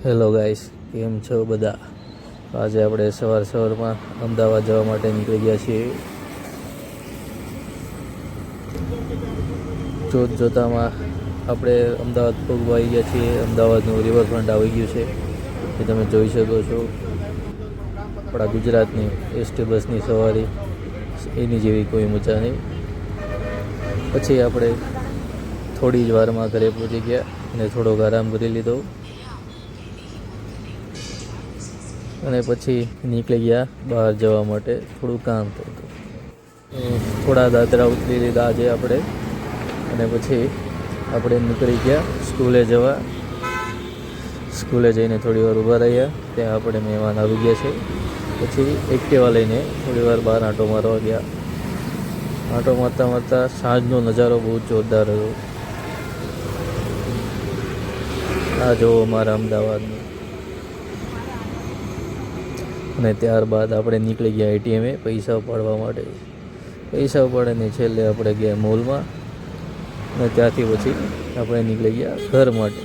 Hello guys, કેમ છો બધા? આજે આપણે સવારમાં અમદાવાદ જવા માટે નીકળી ગયા છીએ. જોતામાં આપણે અમદાવાદ પગમાં આવી ગયા છીએ. અમદાવાદનું રિવરફ્રન્ટ આવી ગયું છે, એ તમે જોઈ શકો છો. આપણા ગુજરાતની એસટી બસની સવારી એની જેવી કોઈ મજા નહીં. પછી આપણે થોડી જ વારમાં ઘરે પહોંચી ગયા અને થોડોક આરામ કરી લીધો અને પછી નીકળી ગયા બહાર જવા માટે. થોડું કામ હતું, થોડા દાદરા ઉતરી લીધા આજે આપણે અને પછી આપણે નીકળી ગયા સ્કૂલે જઈને થોડી વાર ઊભા રહ્યા. ત્યાં આપણે મહેમાન આવી ગયા છે. પછી એક્ટિવા લઈને થોડી વાર બહાર આંટો મારવા ગયા. આંટો મારતા સાંજનો નજારો બહુ જોરદાર હતો. આ જોવો અમારા અમદાવાદનું. અને ત્યારબાદ આપણે નીકળી ગયા એટીએમે પૈસા ઉપાડવા માટે. પૈસા ઉપાડીને છેલ્લે આપણે ગયા મોલમાં અને ત્યાંથી પછી આપણે નીકળી ગયા ઘર માટે.